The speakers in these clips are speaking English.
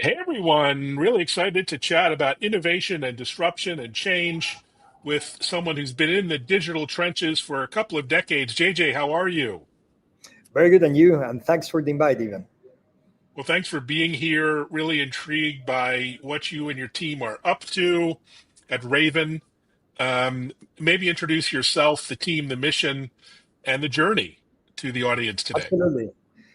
Hey everyone, really excited to chat about innovation and disruption and change with someone who's been in the digital trenches for a couple of decades. JJ, how are you? Very good, and you, and thanks for the invite, even. Well, thanks for being here. Really intrigued by what you and your team are up to at Raven. Maybe introduce yourself, the team, the mission, and the journey to the audience today. Absolutely.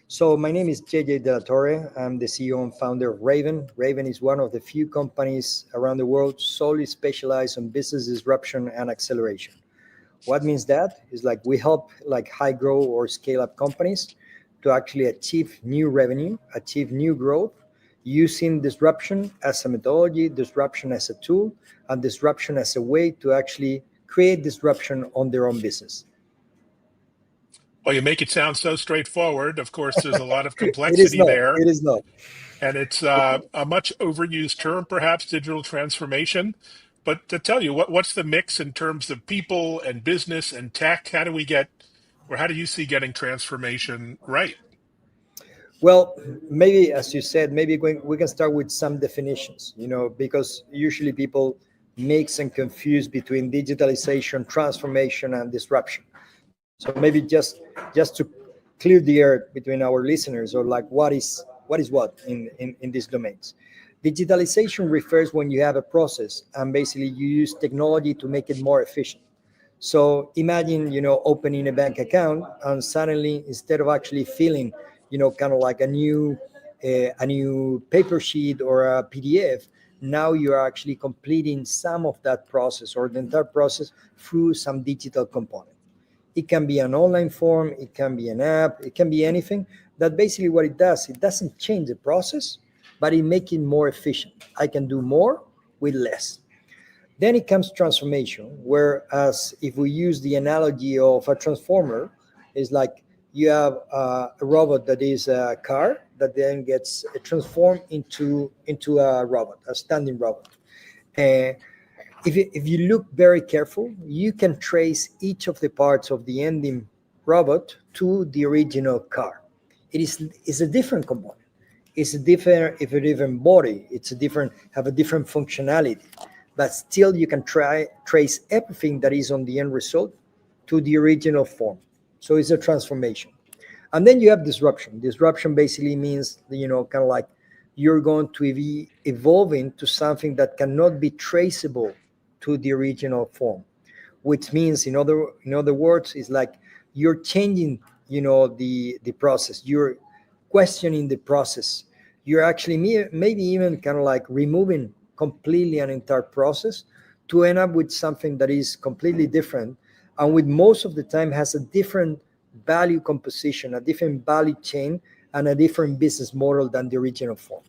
So my name is JJ De La Torre. I'm the CEO and founder of Raven. Raven is one of the few companies around the world solely specialized on business disruption and acceleration. What means that is like we help like high grow or scale up companies to actually achieve new revenue, achieve new growth using disruption as a methodology, disruption as a tool, and disruption as a way to actually create disruption on their own business. Well, you make it sound so straightforward. Of course, there's a lot of It is complexity not. there. It is not. And it's a much overused term, perhaps, digital transformation. But to tell you, what's the mix in terms of people and business and tech? How do we get, or how do you see getting transformation right? Well, maybe as you said, maybe we can start with some definitions, because usually people mix and confuse between digitalization, transformation, and disruption. So maybe just to clear the air between our listeners, or like what is what in these domains. Digitalization refers when you have a process and basically you use technology to make it more efficient. So imagine, opening a bank account and suddenly instead of actually filling, kind of like a new paper sheet or a PDF, now you are actually completing some of that process or the entire process through some digital component. It can be an online form, it can be an app, it can be anything. That basically what it does, it doesn't change the process, but it makes it more efficient. I can do more with less. Then it comes transformation, whereas if we use the analogy of a transformer, it's like you have a robot that is a car that then gets transformed into a robot, a standing robot. And if you look very careful, you can trace each of the parts of the ending robot to the original car. It's a different component. It's a different body. It's a different have a different functionality, but still you can trace everything that is on the end result to the original form. So it's a transformation. And then you have disruption. Disruption basically means, kind of like you're going to be evolving to something that cannot be traceable to the original form, which means, in other words, is like you're changing, the process. You're questioning the process. You're actually maybe even kind of like removing completely an entire process to end up with something that is completely different, and with most of the time has a different value composition, a different value chain, and a different business model than the original form.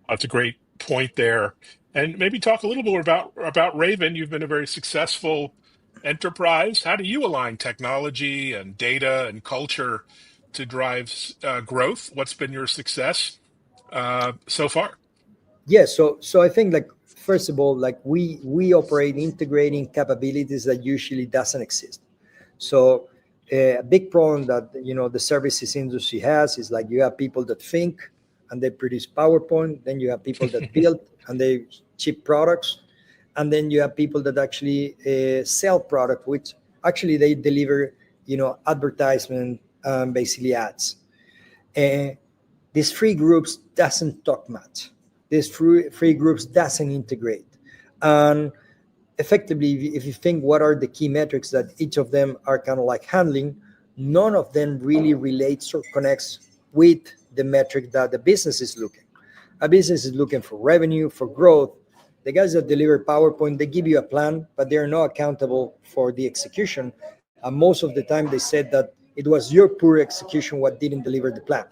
That's a great point there. And maybe talk a little bit about Raven. You've been a very successful enterprise. How do you align technology and data and culture to drive growth? What's been your success so far? Yes, so I think, like, first of all, like we operate integrating capabilities that usually doesn't exist. So a big problem that the services industry has is like you have people that think and they produce PowerPoint, then you have people that build and they ship products, and then you have people that actually sell product, which actually they deliver advertisement, basically ads. And these three groups doesn't talk much. These three groups doesn't integrate. And effectively, if you think what are the key metrics that each of them are kind of like handling, none of them really relates or connects with the metric that the business is looking. A business is looking for revenue, for growth. The guys that deliver PowerPoint, they give you a plan, but they're not accountable for the execution. And most of the time, they said that it was your poor execution what didn't deliver the plan.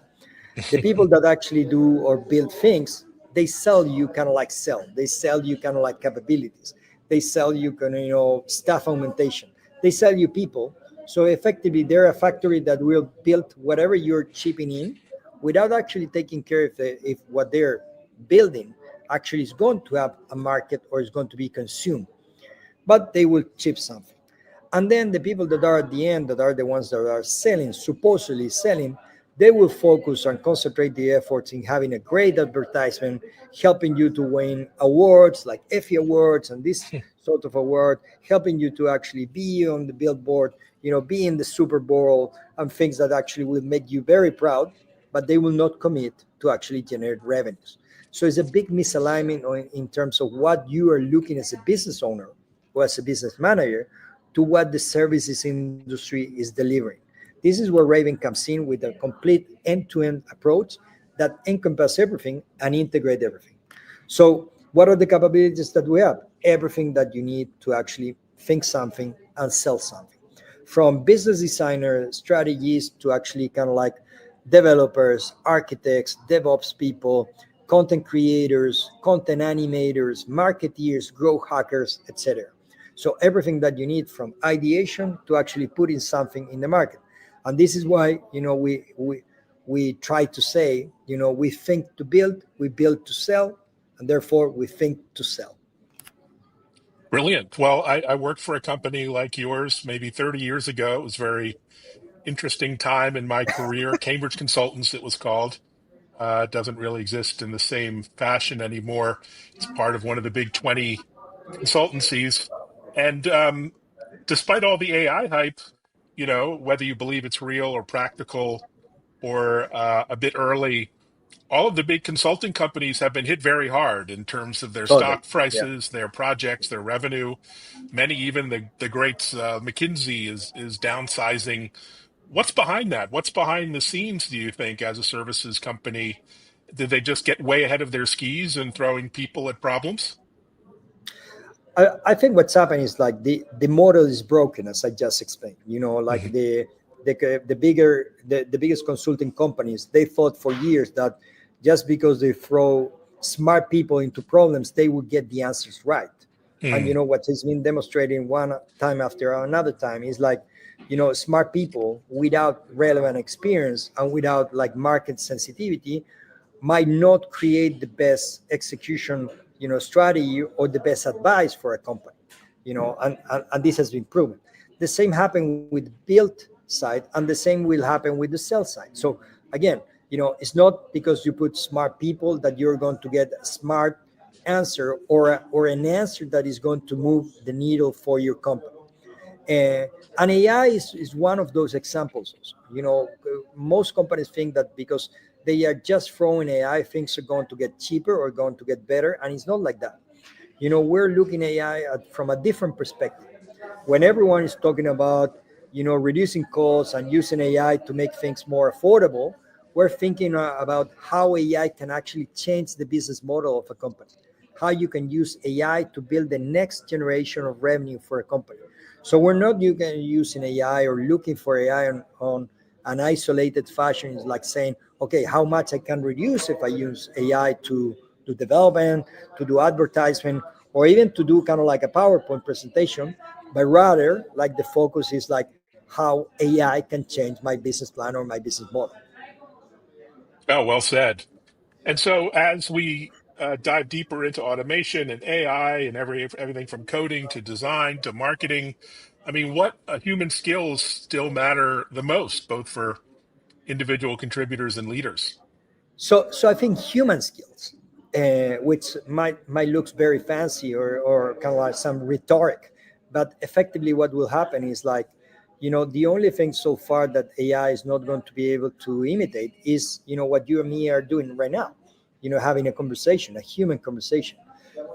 The people that actually do or build things, they sell you kind of like they sell you kind of like capabilities, they sell you kind of staff augmentation, they sell you people. So effectively they're a factory that will build whatever you're chipping in without actually taking care if what they're building actually is going to have a market or is going to be consumed, but they will chip something. And then the people that are at the end, that are the ones that are selling, supposedly selling, they will focus and concentrate the efforts in having a great advertisement, helping you to win awards like Effie Awards and this sort of award, helping you to actually be on the billboard, be in the Super Bowl and things that actually will make you very proud, but they will not commit to actually generate revenues. So it's a big misalignment in terms of what you are looking as a business owner or as a business manager to what the services industry is delivering. This is where Raven comes in with a complete end-to-end approach that encompasses everything and integrate everything. So what are the capabilities that we have? Everything that you need to actually think something and sell something. From business designer strategies to actually kind of like developers, architects, DevOps people, content creators, content animators, marketeers, growth hackers, etc. So everything that you need from ideation to actually putting something in the market. And this is why, we try to say, we think to build, we build to sell, and therefore we think to sell. Brilliant. Well, I worked for a company like yours maybe 30 years ago. It was a very interesting time in my career. Cambridge Consultants, it was called. It doesn't really exist in the same fashion anymore. It's part of one of the big 20 consultancies. And despite all the AI hype, whether you believe it's real or practical or a bit early, all of the big consulting companies have been hit very hard in terms of their Totally. stock Yeah. prices, their projects, their revenue. Many, even the greats, McKinsey is downsizing. What's behind that? What's behind the scenes, do you think, as a services company? Did they just get way ahead of their skis and throwing people at problems? I think what's happened is like the model is broken, as I just explained. Like Mhm. the biggest consulting companies, they thought for years that just because they throw smart people into problems, they would get the answers right. And Mm. what has been demonstrating one time after another time is like, smart people without relevant experience and without like market sensitivity might not create the best execution strategy or the best advice for a company, and this has been proven. The same happened with build side and the same will happen with the sell side. So again, it's not because you put smart people that you're going to get a smart answer or an answer that is going to move the needle for your company. And AI is one of those examples. Most companies think that because they are just throwing AI, things are going to get cheaper or going to get better, and it's not like that. We're looking AI from a different perspective. When everyone is talking about, reducing costs and using AI to make things more affordable, we're thinking about how AI can actually change the business model of a company, how you can use AI to build the next generation of revenue for a company. So we're not using AI or looking for AI on an isolated fashion. It's like saying, okay, how much I can reduce if I use AI to do development, to do advertisement, or even to do kind of like a PowerPoint presentation, but rather like the focus is like how AI can change my business plan or my business model. Oh, well said. And so, as we dive deeper into automation and AI and everything from coding to design to marketing, I mean, what human skills still matter the most, both for individual contributors and leaders? So I think human skills, which might looks very fancy or kind of like some rhetoric, but effectively what will happen is like, the only thing so far that AI is not going to be able to imitate is what you and me are doing right now, having a conversation, a human conversation.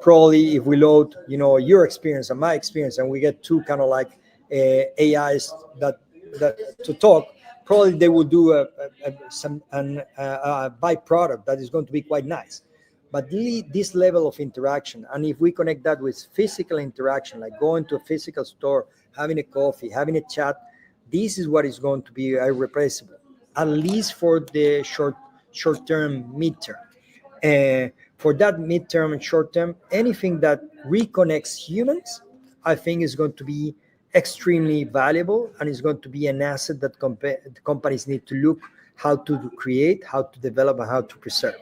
Probably if we load your experience and my experience, and we get two kind of like AIs that to talk, probably they will do a byproduct that is going to be quite nice. But this level of interaction, and if we connect that with physical interaction, like going to a physical store, having a coffee, having a chat, this is what is going to be irreplaceable, at least for the short term, midterm. For that midterm and short term, anything that reconnects humans, I think is going to be extremely valuable and is going to be an asset that companies need to look how to create, how to develop, and how to preserve.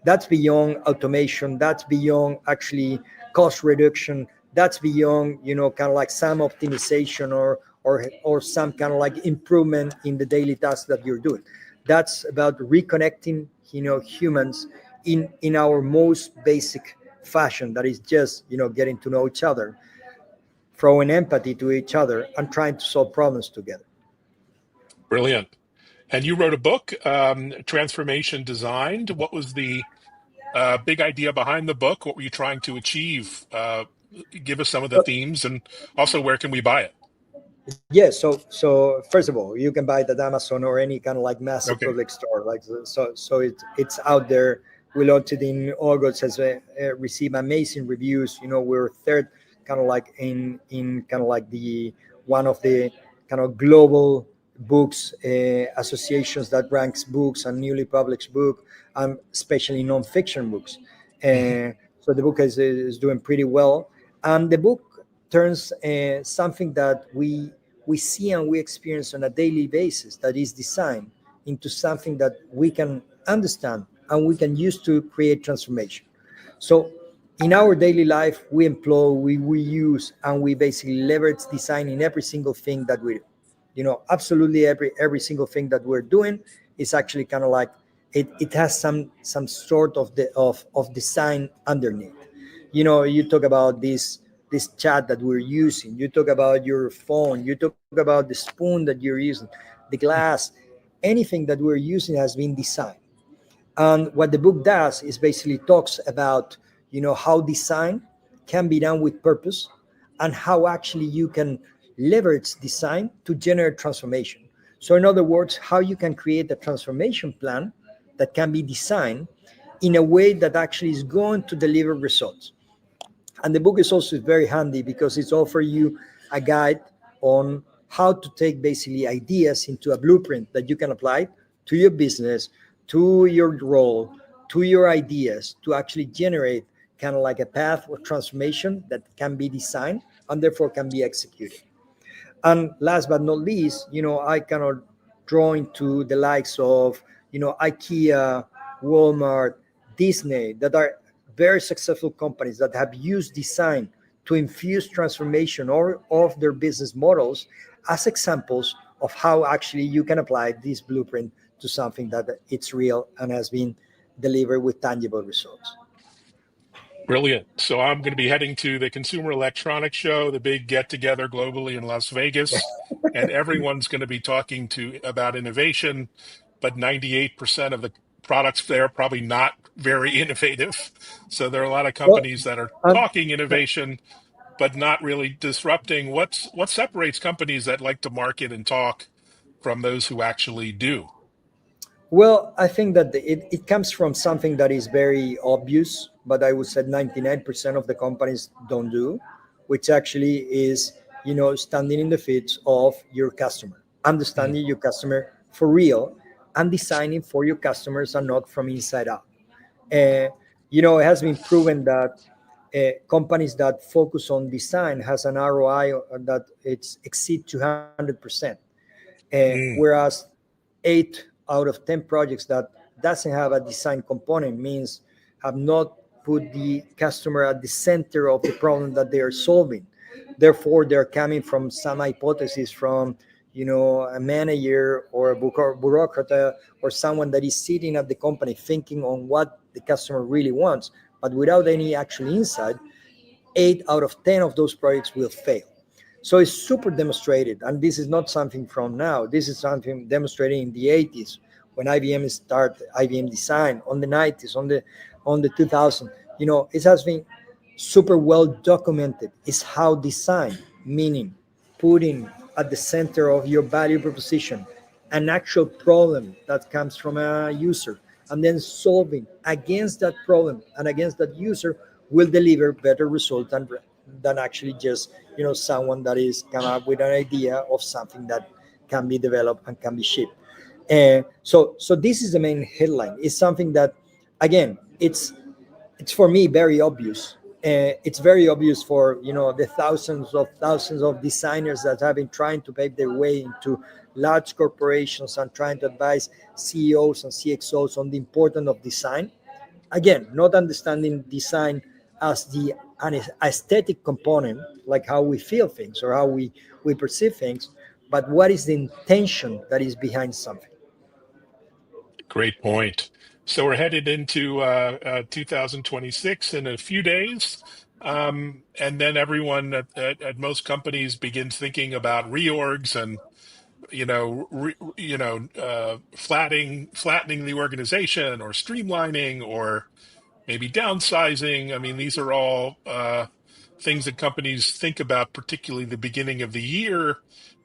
That's beyond automation. That's beyond actually cost reduction. That's beyond kind of like some optimization or some kind of like improvement in the daily tasks that you're doing. That's about reconnecting, humans in our most basic fashion, that is just, getting to know each other, throwing empathy to each other, and trying to solve problems together. Brilliant. And you wrote a book, Transformation Designed. What was the big idea behind the book? What were you trying to achieve? Give us some of the Well, themes, and also where can we buy it? yes. So first of all, you can buy it at Amazon or any kind of like massive Okay. public store. Like so, it's out there. We launched it in August. Has received amazing reviews. We're third, kind of like in kind of like the one of the kind of global books associations that ranks books and newly published book, and especially nonfiction books. Hmm. So the book is doing pretty well, and the book turns something that we see and we experience on a daily basis, that is design, into something that we can understand and we can use to create transformation. So in our daily life, we employ, we use, and we basically leverage design in every single thing that we do. Absolutely every single thing that we're doing is actually kind of like it has some sort of of design underneath. You talk about this chat that we're using, you talk about your phone, you talk about the spoon that you're using, the glass, anything that we're using has been designed. And what the book does is basically talks about, how design can be done with purpose, and how actually you can leverage design to generate transformation. So in other words, how you can create a transformation plan that can be designed in a way that actually is going to deliver results. And the book is also very handy because it's offer you a guide on how to take basically ideas into a blueprint that you can apply to your business, to your role, to your ideas, to actually generate kind of like a path of transformation that can be designed and therefore can be executed. And last but not least, I cannot draw into the likes of, IKEA, Walmart, Disney, that are very successful companies that have used design to infuse transformation or of their business models as examples of how actually you can apply this blueprint to something that it's real and has been delivered with tangible results. Brilliant. So I'm going to be heading to the Consumer Electronics Show, the big get together globally in Las Vegas, and everyone's going to be talking to about innovation, but 98% of the products there are probably not very innovative. So there are a lot of Well, companies that are um, talking innovation, but not really disrupting. What separates companies that like to market and talk from those who actually do? Well, I think that it comes from something that is very obvious, but I would say 99% of the companies don't do, which actually is, standing in the feet of your customer, Mm, understanding your customer for real, and designing for your customers and not from inside out. Uh, it has been proven that companies that focus on design has an ROI that it's exceed 200%. mm, Whereas 8 out of 10 projects that doesn't have a design component means have not put the customer at the center of the problem that they are solving. Therefore, they're coming from some hypothesis from, a manager or a bureaucrat or someone that is sitting at the company thinking on what the customer really wants, but without any actual insight. 8 out of 10 of those projects will fail. So it's super demonstrated, and this is not something from now. This is something demonstrated in the 80s when IBM started IBM Design, on the 90s, on the 2000s. It has been super well documented. Is how design, meaning putting at the center of your value proposition an actual problem that comes from a user, and then solving against that problem and against that user will deliver better result than actually just someone that is come up with an idea of something that can be developed and can be shipped. So this is the main headline. It's something that, again, it's for me very obvious. It's very obvious for the thousands of designers that have been trying to pave their way into large corporations and trying to advise CEOs and CXOs on the importance of design. Again, not understanding design as the an aesthetic component, like how we feel things or how we perceive things, but what is the intention that is behind something. Great point. So we're headed into 2026 in a few days. And then everyone at most companies begins thinking about reorgs and flattening the organization or streamlining or maybe downsizing. I mean, these are all things that companies think about, particularly the beginning of the year,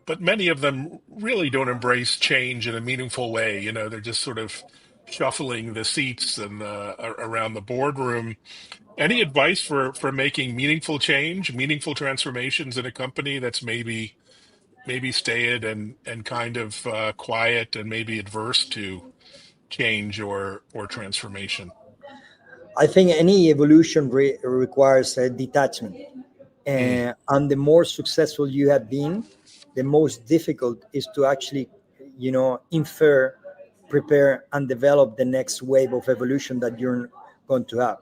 but many of them really don't embrace change in a meaningful way. They're just sort of shuffling the seats and around the boardroom. Any advice for making meaningful change, meaningful transformations in a company that's maybe staid and kind of quiet and maybe adverse to change or transformation? I think any evolution requires a detachment. Mm, And the more successful you have been, the most difficult is to actually, infer, prepare, and develop the next wave of evolution that you're going to have.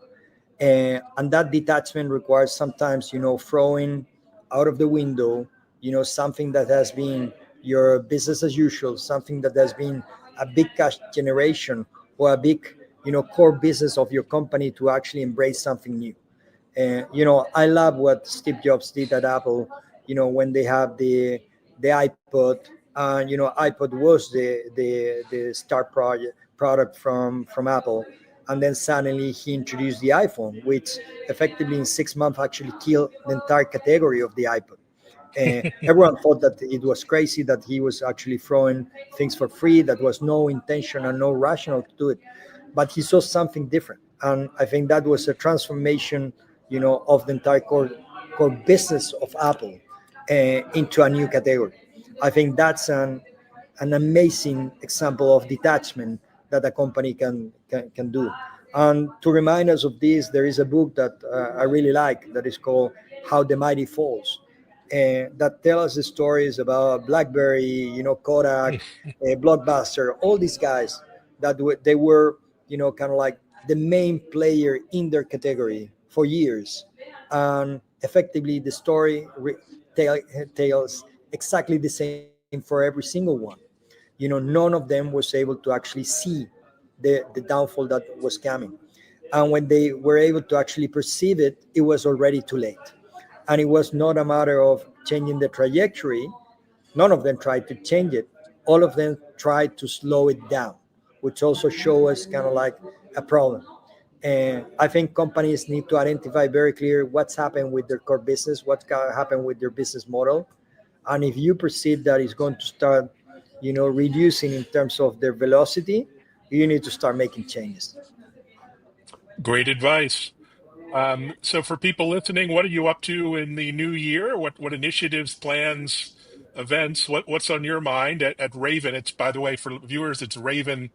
And that detachment requires sometimes, throwing out of the window, something that has been your business as usual, something that has been a big cash generation or a big, core business of your company to actually embrace something new. I love what Steve Jobs did at Apple. When they have the iPod, and iPod was the star product from Apple, and then suddenly he introduced the iPhone, which effectively in 6 months actually killed the entire category of the iPod. Everyone thought that it was crazy that he was actually throwing things for free. That was no intention and no rational to do it, but he saw something different, and I think that was a transformation, of the entire core business of Apple into a new category. I think that's an amazing example of detachment that a company can do. And to remind us of this, there is a book that I really like that is called How the Mighty Falls, that tell us the stories about BlackBerry, Kodak, Blockbuster, all these guys that they were, kind of like the main player in their category for years. And effectively, the story tells exactly the same for every single one. None of them was able to actually see the downfall that was coming. And when they were able to actually perceive it, it was already too late. And it was not a matter of changing the trajectory. None of them tried to change it. All of them tried to slow it down, which also show us kind of like a problem. And I think companies need to identify very clear what's happened with their core business, what's happened with their business model. And if you perceive that it's going to start, reducing in terms of their velocity, you need to start making changes. great advice. So for people listening, what are you up to in the new year? What initiatives, plans, events? What's on your mind at Raven? It's, by the way, for viewers, it's Raven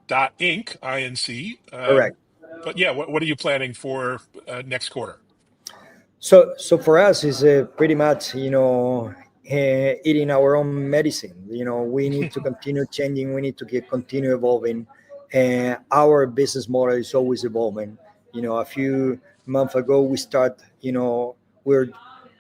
dot Inc. INC. Correct. But yeah, what are you planning for next quarter? So for us, is pretty much, eating our own medicine. We need to continue changing. We need to continue evolving. Our business model is always evolving. A few months ago, we start. We're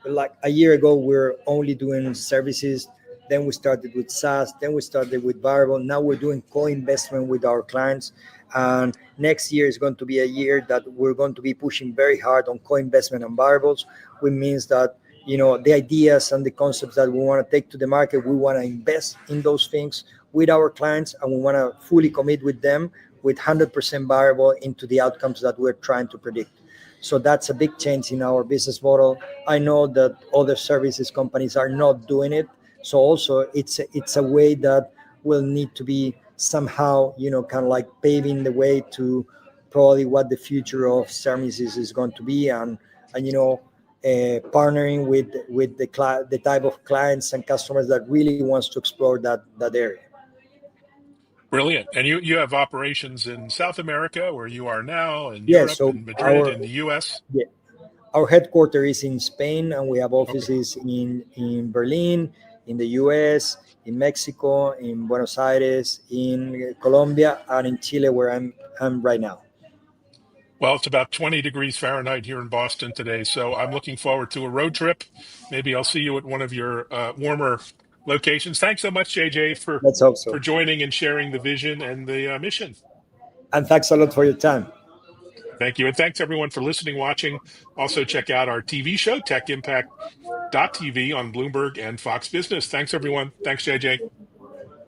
like a year ago, we're only doing services. Then we started with SaaS. Then we started with variable. Now we're doing co-investment with our clients. And next year is going to be a year that we're going to be pushing very hard on co-investment and variables, which means that the ideas and the concepts that we want to take to the market, we want to invest in those things with our clients, and we want to fully commit with them with 100% variable into the outcomes that we're trying to predict. So that's a big change in our business model. I know that other services companies are not doing it. So also it's a way that will need to be somehow, kind of like paving the way to probably what the future of services is going to be, and partnering with the type of clients and customers that really wants to explore that area. Brilliant. And you have operations in South America, where you are now, in Yeah. Europe, So in Madrid, in the US. yeah, our headquarters is in Spain, and we have Okay. offices in Berlin, in the US, in Mexico, in Buenos Aires, in Colombia, and in Chile, where I'm right now. Well, it's about 20 degrees Fahrenheit here in Boston today, so I'm looking forward to a road trip. Maybe I'll see you at one of your warmer locations. Thanks so much, JJ, Let's hope so. for joining and sharing the vision and the mission. And thanks a lot for your time. Thank you. And thanks everyone for listening, watching. Also check out our TV show, Tech Impact TV on Bloomberg and Fox Business. Thanks everyone. Thanks, JJ.